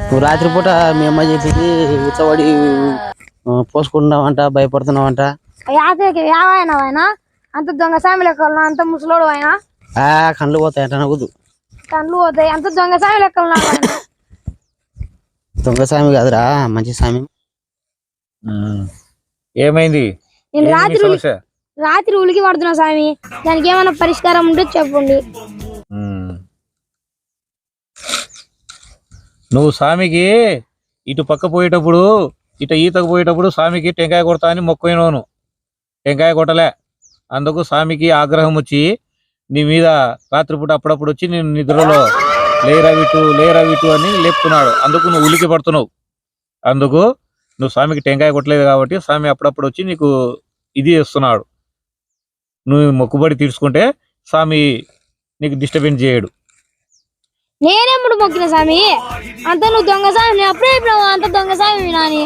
నువ్వు రాత్రిపూట మీ అమ్మ చెప్పింది ఉచ్చబడి పోసుకుంటున్నావంట, భయపడుతున్నావంట. యావైనా అంత దొంగ సామి లెక్కలు, అంత ముసలోడు అయినా కళ్ళు పోతాయంట నవ్వుదు. కళ్ళు పోతాయి, అంత దొంగ సామి లెక్కలు. దొంగ సామి కాదురా, మంచి సామి. ఏమైంది? నేను రాత్రి ఉలికి పడుతున్నా సామి, దానికి ఏమైనా పరిష్కారం ఉంటే చెప్పండి. నువ్వు స్వామికి ఇటు పక్క పోయేటప్పుడు, ఇటు ఈతకు పోయేటప్పుడు స్వామికి టెంకాయ కొడతా అని మొక్కుపోయినవును. టెంకాయ కొట్టలే, అందుకు స్వామికి ఆగ్రహం వచ్చి నీ మీద రాత్రిపూట అప్పుడప్పుడు వచ్చి నేను నిద్రలో లేరవిటు అని లేపుతున్నాడు. అందుకు నువ్వు ఉలికి పడుతున్నావు. అందుకు నువ్వు స్వామికి టెంకాయ కొట్టలేదు కాబట్టి స్వామి అప్పుడప్పుడు వచ్చి నీకు ఇది చేస్తున్నాడు. నువ్వు మొక్కుబడి తీర్చుకుంటే స్వామి నీకు డిస్టర్బెన్స్ చేయడు. నేనెప్పుడు మొక్కిన స్వామి? అంత నువ్వు దొంగ స్వామి, అప్పుడే అంత దొంగ స్వామి నాని.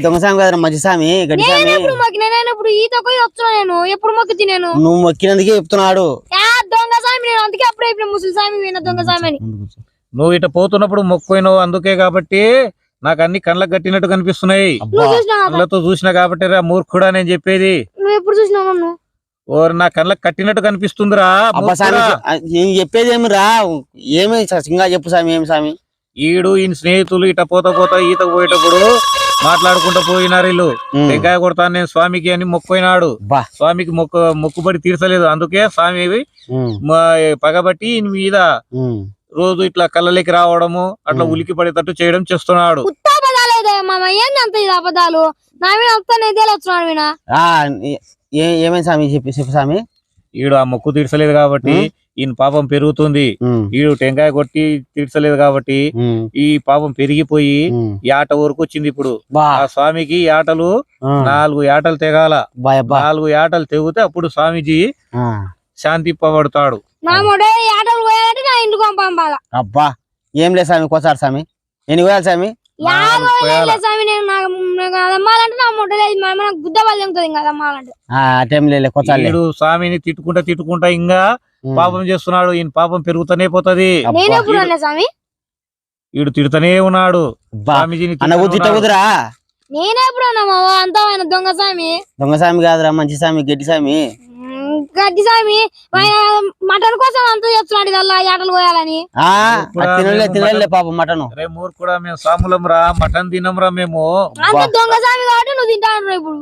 దొంగ సామి కాదురా, మంచి సామి. నేనెప్పుడు మొక్కిన? నేను ఇప్పుడు ఈతకు వస్తున్నా, నేను ఎప్పుడు మొక్కి నేను? నువ్వు మొక్కినందుకే చెప్తున్నాడు దొంగ స్వామి. నేను అందుకే అప్పుడే ముసలి స్వామి విన దొంగ స్వామి అని. నువ్వు ఇట పోతున్నప్పుడు మొక్కుపోయినావు, అందుకే కాబట్టి నాకు అన్ని కళ్ళకు కట్టినట్టు కనిపిస్తున్నాయి. కళ్ళతో చూసినా కాబట్టి రా మూర్ఖుడా నేను చెప్పేది. నువ్వు ఎప్పుడు చూసినావు నన్ను? ఓరు నా కళ్ళకు కట్టినట్టు కనిపిస్తుందిరా. చెప్పేది ఏమి రా, ఏమి ఇంకా చెప్పు సామి. ఏమి సామి? ఈయన స్నేహితులు ఇట పోతా ఈతకు పోయేటప్పుడు మాట్లాడుకుంటూ పోయినారు. వీళ్ళు టెంకాయ కొడతాను నేను స్వామికి అని మొక్కుపోయినాడు. స్వామికి మొక్కుబడి తీర్చలేదు. అందుకే స్వామి పగబట్టి ఈయన మీద రోజు ఇట్లా కళ్ళలోకి రావడము, అట్లా ఉలికి పడేటట్టు చేయడం చేస్తున్నాడు. ఏమైంది సామి? చెప్పు సామి. ఈడు ఆ మొక్కు తీర్చలేదు కాబట్టి ఈయన పాపం పెరుగుతుంది. ఈడు టెంకాయ కొట్టి తీర్చలేదు కాబట్టి ఈ పాపం పెరిగిపోయి ఏట వరకు వచ్చింది. ఇప్పుడు ఆ స్వామికి ఏటలు 4 ఏటలు తెగాల. 4 ఏటలు తెగితే అప్పుడు స్వామీజీ శాంతింపబడతాడు. అబ్బా ఏం లేదు సామి, కోసాడు సామి. ఎన్ని కోయాలి సామి? స్వామిని తిట్టుకుంటా ఇంకా పాపం చేస్తున్నాడు. ఈయన పాపం పెరుగుతూనే పోతది. ఈడు తిడుతూనే ఉన్నాడు స్వామిజీని. దొంగ సామి కాదురా, మంచి సామి, గడ్డి సామి. గడ్డి స్వామి మటన్ కోసం అంత చేస్తున్నాడు. ఇదల్లా ఏటలు పోయాలని తినలే పాపం మటన్. రే మూర్ఖుడా, మేము సాములం రా, మటన్ తినంరా మేము. అంత దొంగ స్వామి కాబట్టి నువ్వు తింటాను. ఇప్పుడు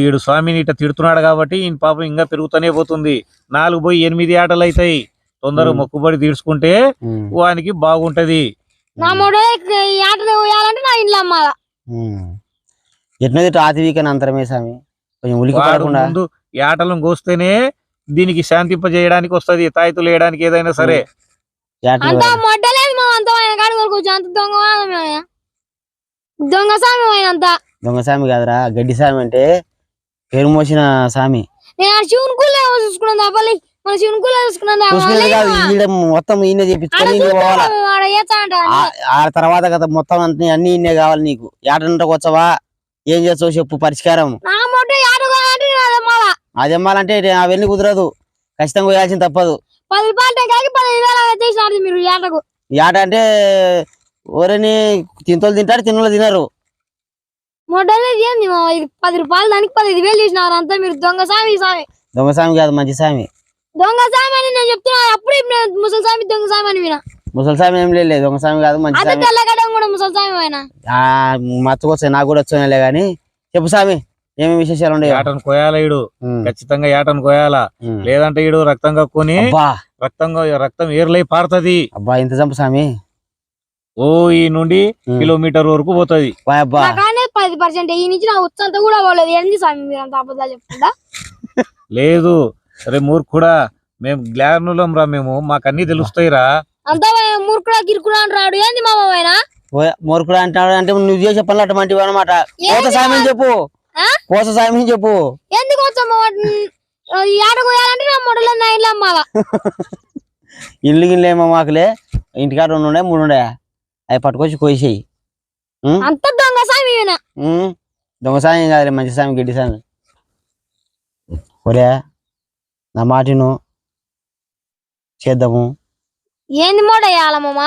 ఈడు స్వామిని ఇట్లా తిడుతున్నాడు కాబట్టి ఈయన పాపం ఇంకా పెరుగుతూనే పోతుంది. 4 పోయి 8 ఏటలు అవుతాయి. తొందరగా మొక్కుబడి తీర్చుకుంటే వానికి బాగుంటది. నా మొడ ఏటలు పోయాలంటే నా ఇంట్లో అమ్మాల ఎట్లా ఆతి వీకని అంతరమే స్వామి. కొంచెం ఉలికి ముందు ఏటలను కోస్తేనే దీనికి శాంతింపజేయడానికి వస్తది, తాయితులు వేయడానికి ఏదైనా సరే. దొంగ సామి కాదురా, గడ్డి సామి అంటే పేరు మోసిన సామి. మొత్తం ఈయన చేపించుకొని ఆ తర్వాత కదా మొత్తం అన్ని ఈయనే కావాలి నీకు. ఏటంటే వచ్చావా, ఏం చేస్తావు చెప్పు పరిష్కారం. అదెమ్మాలంటే అవన్నీ కుదరదు, ఖచ్చితంగా పోయాల్సింది తప్పదు. 10 రూపాయలు మీరు ఏట అంటే ఓరని తింటోళ్ళు తింటారు, తిన్నోళ్ళు తినరు. 10 రూపాయలు దానికి 15,000 చేసినారు అంతా. మీరు దొంగ సామి. దొంగ సామి కాదు, మంచి సామి. దొంగ సామి అని నేను చెప్తున్నా. అప్పుడే ముసలి సామి దొంగ సామి అని వినా. ముసలి సామి ఏం లేదు, దొంగ సామి కాదు, మంచి సామి. కూడా ముసలి సామి అయినా మచ్చకొచ్చాయి, నాకు కూడా వచ్చాయిలే గాని చెప్పు సామి, ఏమేమి విశేషాలు ఉన్నాయి? ఏటను కోయాలా ఈడు, ఖచ్చితంగా ఏటను కోయాలా. లేదంటే ఈడు రక్తం కక్కుని రక్తం ఏర్లై పారుతుంది. అబ్బా ఇంత చంపు సామి. ఓ ఈ నుండి కిలోమీటర్ వరకు పోతుంది. 10% ఈ నుంచి నా ఉత్సంతా కూడా పోలేదు. ఏంది స్వామి మీరు అంత అబద్ధాలు చెప్తుందా? లేదు రే మూర్ఖుడా, మేము జ్ఞానులం రా, మేము మాకు అన్ని తెలుస్తాయిరా. అంతా మూర్ఖుడా గిరుకుడా అని రాడు. ఏంది మా బాబాయ్ మూర్ఖుడా అంటాడు? అంటే నువ్వు చేసే పనులు అటువంటి అనమాట. పోత సామి చెప్పు, పోత సామి చెప్పు. ఎందుకు ఏడకోయాలంటే నా మొడలో నా ఇల్లు అమ్మాల. ఇల్లు గిల్లు ఏమో మాకులే, ఇంటికాడ 2 ఉండే 3 ఉండే, అవి పట్టుకొచ్చి కోసేయి. అంత దొంగ సామి. దొంగ సామి కాదు, మంచి సామి, గడ్డి సామి. ఒరే నా మాటను చేద్దాము, ఏంది మోడ వేయాలమ్మ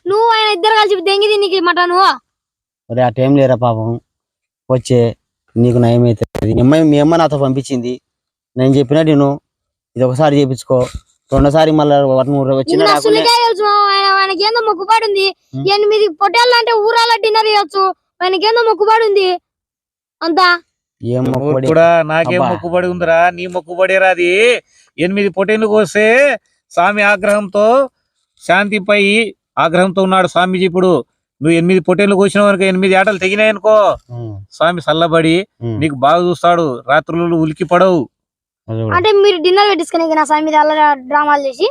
నువ్వు ఆయన ఇద్దరు కలిసి దెంగి తినికి మటను మరి ఆ టైం లేరా పాపం వచ్చే నీకు నయం అవుతుంది మీ అమ్మ నాతో పంపించింది నేను చెప్పినా నేను ఇది ఒకసారి చేపించుకో రెండోసారి మళ్ళీ వచ్చిన నిన్న సులికాయ తెలుసు ఆయనకి ఏందో మొక్కుబాటు ఉంది 8 పొట్టేళ్ళు అంటే ఊరాల డిన్నర్ చేయొచ్చు ఆయనకి ఏందో మొక్కుబాటు ఉంది అంతా ఏం మొక్కుబడి కూడా నాకేం అబ్బా. మొక్కుబడి ఉందిరా నీ మొక్కుబడిరా అది 8 పొటేళ్ళు కోస్తే స్వామి ఆగ్రహంతో శాంతిపై ఆగ్రహంతో ఉన్నాడు స్వామిజీ. ఇప్పుడు నువ్వు 8 పొటేళ్ళు కోసిన వరకు 8 ఆటలు తెగినాయి అనుకో ఉమ్, స్వామి చల్లబడి ఉమ్. నీకు బాగా చూస్తాడు, రాత్రులు ఉలికి పడవు. అది కూడా. అంటే మీరు డిన్నర్ పెట్టించుకునే నా సామి మీద అలా డ్రామాలు చేసి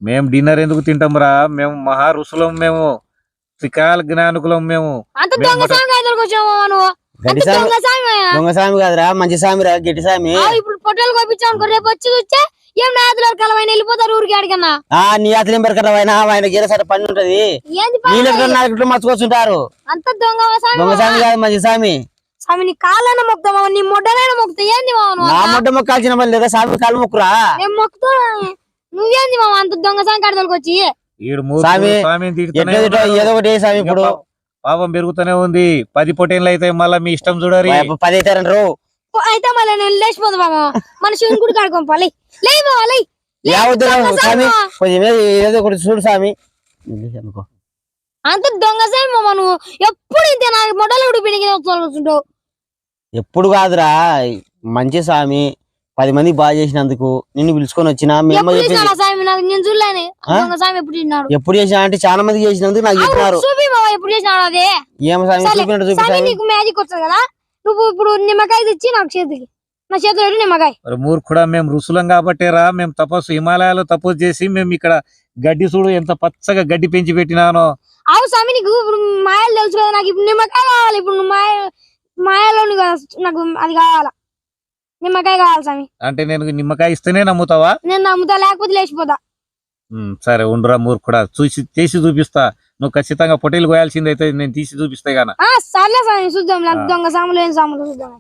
మేము డిన్నర్ ఎందుకు తింటాంరా, మేము మహా ఋషులం, మేము త్రికాల జ్ఞానుకులం మేము. అంత దొంగ సామి ఎదురుకు వచ్చావు నువ్వు గడ్డి అంత సామి దొంగ సామి ఆయన. దొంగ సామి కాదురా మంచి సామి రా గట్టి సామి ఇప్పుడు పొట్టేలు కోపించావు రేపు వచ్చి చూస్తే ఏం నాయకులు కలవైన వెళ్ళిపోతారు ఊరికి అడిగన్నా నీ అతను ఏం పెరకట ఆయన గీరసట పని ఉంటది ఏంది పని? నీళ్ళు నాలుగు మర్చుకొచ్చుంటారు అంత దొంగ సామి దొంగ సామి కాదు మంచి సామి స్వామి నీ కాళ్ళైనా మొక్కుతావా నీ మొడ్డలైనా మొక్కుతా ఏంది మామ నువ్వు నా అంతా? మొట్ట మొక్కాల్సిన పని లేదా సామి కాలు మొక్కురా నేను మొక్కుతా నువ్వేంది మామ అంత దొంగ సామి కడతలకు వచ్చి ఈడు స్వామి, స్వామిని తిడుతూనే ఎట్లా తిట్టావు? ఉన్నాడు. ఏదో ఒకటి సామి ఇప్పుడు ఇంకా పాపం పెరుగుతూనే ఉంది. 10 పొటేళ్ళు అయితే మళ్ళీ మీ ఇష్టం చూడరి. 10 అవుతారంటారు అయితే మళ్ళీ నేను లేచిపోతా మామ మన శివుని గుడి కాడుకోవాలి లే మామ లే స్వామి కొంచెం ఏదో ఒకటి చూడు స్వామి అనుకో అంత దొంగ సామి మామ నువ్వు ఎప్పుడు ఇంతే నా మొడలు ఉడిపినికి కూర్చుంటావు ఎప్పుడు కాదురా మంచి స్వామి 10 మందికి బాగా చేసినందుకు నిన్ను పిలుచుకొని వచ్చినా మీ అమ్మ ఎప్పుడు చెప్పింది చేసినాడు ఆ సామి నాకు నేను చూడలేని ఆ? దొంగ సామి ఎప్పుడు తిన్నాడు ఎప్పుడు చేసినా అంటే చాలా మందికి చేసినందుకు నాకు చెప్పినారు చూపి మామ ఎప్పుడు చేసినాడు అదే ఏం స్వామి సరే, చూపినట్టు సామి చూపిస్తాను నీకు మ్యాజిక్ వస్తుంది కదా నువ్వు ఇప్పుడు నిమ్మకాయ తెచ్చి నాకు చేతికి నా చేతిలో పెట్టు నిమ్మకాయ మరి మూర్ఖుడా, మేము ఋషులం కాబట్టేరా, మేము తపస్సు హిమాలయాల్లో తపస్సు చేసి మేము ఇక్కడ గడ్డి చూడు ఎంత పచ్చగా గడ్డి పెంచి పెట్టినానో. అవు స్వామి నీకు ఇప్పుడు మాయలు తెలుసు కదా నాకు ఇప్పుడు నిమ్మకాయ కావాలి ఇప్పుడు నువ్వు మాయలో నాకు అది కావాలా నిమ్మకాయ కావాలి స్వామి అంటే నేను నిమ్మకాయ ఇస్తేనే నమ్ముతావా? నేను నమ్ముతా లేకపోతే లేచిపోతా సరే ఉండురా మూర్ఖుడా, చేసి చూపిస్తా. నువ్వు ఖచ్చితంగా పొట్టేలు కోయాల్సిందైతే నేను తీసి చూపిస్తే గాన. సర్లే స్వామి చూద్దాం నాకు దొంగ సాములు ఏం సాములు చూద్దాం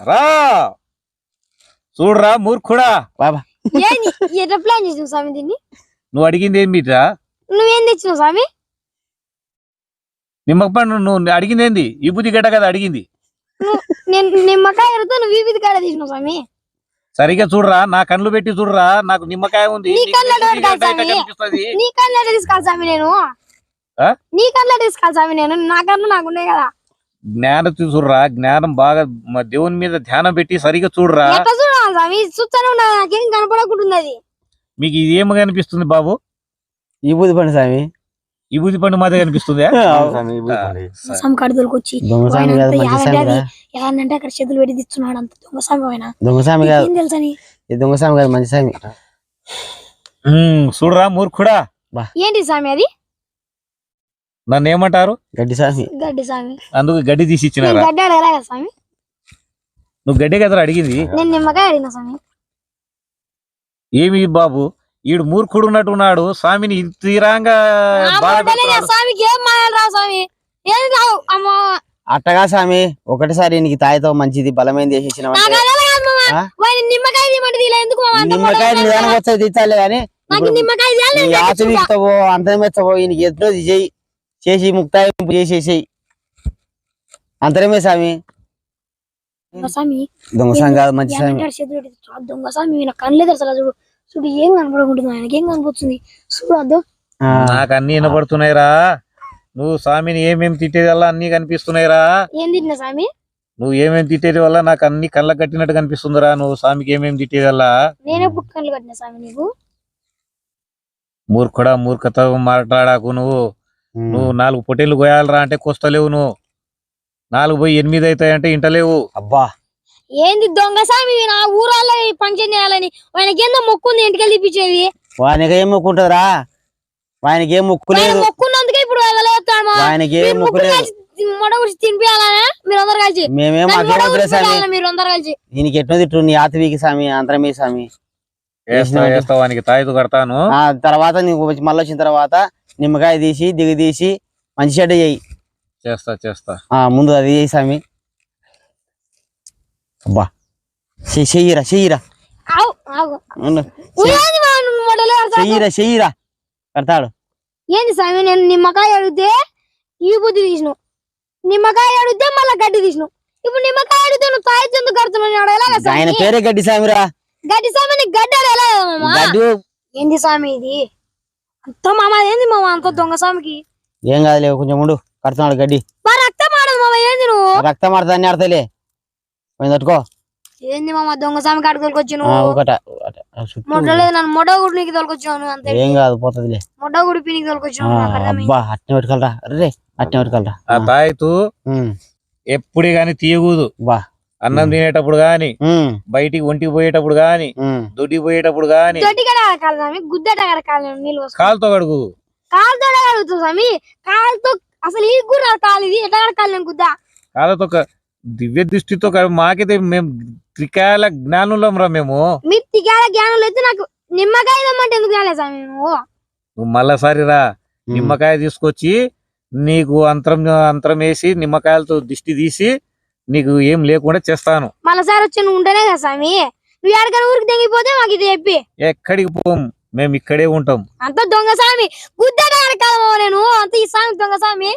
రా చూడరా మూర్ఖుడా, బాబా ఏంది ఎట్లా ప్లాన్ చేసినావు స్వామి దీన్ని నువ్వు అడిగింది ఏమిట్రా? నువ్వేం తెచ్చినావు స్వామి నిమ్మపండు నువ్వు అడిగింది ఏంది? ఈ బుద్ధి గడ్డ కదా అడిగింది. నేను నిమ్మకాయ ఎడుతా నువ్వు వీధి కాడ తీసినావు స్వామి సరిగా చూడరా, నా కళ్ళు పెట్టి చూడరా, నాకు నిమ్మకాయ ఉంది. నీ నీకు కళ్ళలో బుద్ధి గడ్డ పెడతా ఇట్లా కనిపిస్తది. నీ కళ్ళ తీసుకోవాలి స్వామి నేను ఆ? నీ కళ్ళ తీసుకోవాలి స్వామి నేను నా కళ్ళు నాకున్నాయి కదా జ్ఞానం చూడరా, జ్ఞానం బాగా దేవుని మీద ధ్యానం పెట్టి సరిగా చూడరా. ఎట్లా చూడాలి స్వామి చూస్తానే ఉన్నా నాకేం కనపడకుంటుంది అది మీకు ఇది ఏమి కనిపిస్తుంది బాబు? ఈ బుద్ధి పండి స్వామి ఈ బుద్ధి పండు మాదే కనిపిస్తుందా? స్వామి కడతలకు వచ్చి దొంగ స్వామి కాదు మంచి స్వామి రా. ఏమన్నంటే అక్కడ చేతులు పెట్టి తెచ్చున్నాడు అంత దొంగ స్వామి ఆయన దొంగ స్వామి కాదు ఏం తెలుసని ఇది దొంగ స్వామి కాదు మంచి స్వామి చూడరా మూర్ఖుడా, ఏంటి స్వామి అది నన్ను ఏమంటారు? గడ్డి స్వామి గడ్డి స్వామి అందుకు గడ్డి తీసి నేను ఇచ్చినారా? గడ్డి అడగలే కదా స్వామి నువ్వు గడ్డి కదా అడిగింది. నేను నిమ్మకాయ అడిగిన స్వామి ఏమి బాబు, ఈడు మూర్ఖుడు ఉన్నట్టున్నాడు, స్వామిని తీరాంగా ఆ బాధ మొదలే పెడుతున్నాడు. స్వామికి ఏం మాయలు రావు స్వామి ఏం రావు అమ్మో అట్టగా స్వామి ఒకటిసారి నీకు తాయితో మంచిది బలమైనది చేసి ఇచ్చినావంటే నాకు అదే కాదు మామ ఆ? వాడిని నిమ్మకాయ తీయమంటే తీయలే ఎందుకు మామ అంత నిమ్మకాయ పొడవు నిదానం వచ్చేది తీర్చాలి కానీ నాకు నిమ్మకాయ తీయాలి నేను ఆశ తెచ్చుకుంటా. ఇస్తావో అంతరం ఇస్తావో ఈయనకి ఎదురు చెయ్యి చేసి ముక్తాయింపు చేసేసేయి అంతరమే స్వామి దొంగ స్వామి దొంగ స్వామి కాదు మంచి స్వామి ఏమంటాడు చేతులు పెట్టి తెచ్చు. దొంగ స్వామి నాకు కళ్ళే తెరసలా చూడు చూడు ఏం కనపడకుంటుంది ఆయనకి ఏం కనపడుతుంది చూడు అద్దు ఆ, నాకు అన్ని వినపడుతున్నాయిరా. నువ్వు స్వామిని ఏమేమి తిట్టేది వల్ల అన్ని కనిపిస్తున్నాయిరా. ఏం తిన్నా స్వామి నువ్వు ఏమేమి తిట్టేది వల్ల నాకు అన్ని కళ్ళ కట్టినట్టు కనిపిస్తుందిరా. నువ్వు స్వామికి ఏమేమి తిట్టేది వల్ల. నేనే పుట్టుకలు కట్టిన స్వామి నీకు మూర్ఖుడా, మూర్ఖత మాట్లాడాకు నువ్వు. నువ్వు 4 పొట్టేళ్ళు కోయాలరా అంటే కోస్తలేవు. నువ్వు 4 పోయి 8 అవుతాయంటే ఇంటలేవు. అబ్బా ఏంది దొంగ స్వామి నా ఊరాల్లో ఫంక్షన్ చేయాలని ఆయనకి ఏందో మొక్కుంది ఇంటికి తీపిచ్చేది వానికి ఏం మొక్కుంటదిరా వానికి ఏం మొక్కు ఆయన లేదు మొక్కున్నందుకే ఇప్పుడు వెళ్ళలేస్తాడు వానికి ఏం మొక్కు లేదు మొడ గురించి తినిపించాలనే మీరు అందరు కలిసి మేమేం నన్ను మొడ మాకేమొద్దులే గురించి స్వామి పెట్టాలనే మీరు అందరు కలిసి దీనికి ఎట్లా తిట్టు నీ ఆతవీకి స్వామి అంతరమే స్వామి వేస్తావు వానికి తాయిదు కడతాను. ఆ తర్వాత నీకు మళ్ళీ వచ్చిన తర్వాత నిమ్మకాయ తీసి దిగి తీసి మంచి చెడ్డ చెయ్యి చేస్తా ముందు అది చేయి స్వామి అబ్బా చెయ్యిరా ఆవు ఆగు ఏంది మామ నువ్వు మొదలే కడతావు? చెయ్యిరా కడతాడు. ఏంది స్వామి నేను నిమ్మకాయ అడిగితే ఈ బుద్ధి తీసినావు, నిమ్మకాయ అడిగితే మళ్ళా గడ్డి తీసినావు. ఇప్పుడు నిమ్మకాయ అడిగితే నువ్వు తాయి చెందుకు కడుతున్నావు ఎలాగా ఆయన స్వామి? పేరే గడ్డి సామిరా. గడ్డి స్వామి నీకు గడ్డి ఎలా గడ్డి ఏంది స్వామి ఇది అంత మామ? ఏంది మామ అంత దొంగ స్వామికి? ఏం కాదులే కొంచెం ఉండు, కడుతున్నాడు గడ్డి. మా రక్తం ఆడదు మామ. ఏంది నువ్వు రక్తం ఆడతా అన్ని ఆడతాలే పోయి తట్టుకో. ఏంది మామ దొంగ స్వామి కాడికి తోలుకొచ్చి నువ్వు? ఒకట మొట్టలేదు నన్ను మొడ గుడికి తోలుకొచ్చావు అంతే. ఏం కాదు పోతుందిలే. మొడ గుడి పినికి తోలుకొచ్చావు. అబ్బా అట్నే పెట్టుకోలరా రే, అట్నే పెట్టుకోలరా. ఆ తాయెత్తు ఎప్పుడే గాని తీయకూడదు. బా అన్నం తినేటప్పుడు గాని, బయటికి ఒంటికి పోయేటప్పుడు గాని, దొడ్డికి పోయేటప్పుడు గాని దొడ్డిగడ కాదు స్వామి, గుద్దట కాదు నీళ్ళు పోసుకో. కాలుతో కడుగు. కాలుతో కడుగుతావు స్వామి? కాలుతో అసలు ఈ కూడా కాలు ఇది ఎట్లా కడకాలి నేను గుద్ద? కాలుతో దివ్య దృష్టితో మాకైతే మేము త్రికాల జ్ఞానులం రా మేము. మీ తిగాల జ్ఞానం అయితే నాకు నిమ్మకాయ తెమ్మంటే ఎందుకు రాలే స్వామి నువ్వు? నువ్వు మళ్ళాసారి రా, నిమ్మకాయ తీసుకొచ్చి నీకు అంతరం వేసి నిమ్మకాయలతో దిష్టి తీసి నీకు ఏం లేకుండా చేస్తాను. మళ్ళీసారి వచ్చి నువ్వు ఉంటేనే కదా స్వామి. నువ్వు ఎక్కడికైనా ఊరికి తెగిపోతే మాకు ఇది చెప్పి. ఎక్కడికి పోం, మేము ఇక్కడే ఉంటాం. అంత దొంగ స్వామి గుద్దట కడకాలమో నేను అంత ఈ స్వామి దొంగ స్వామి.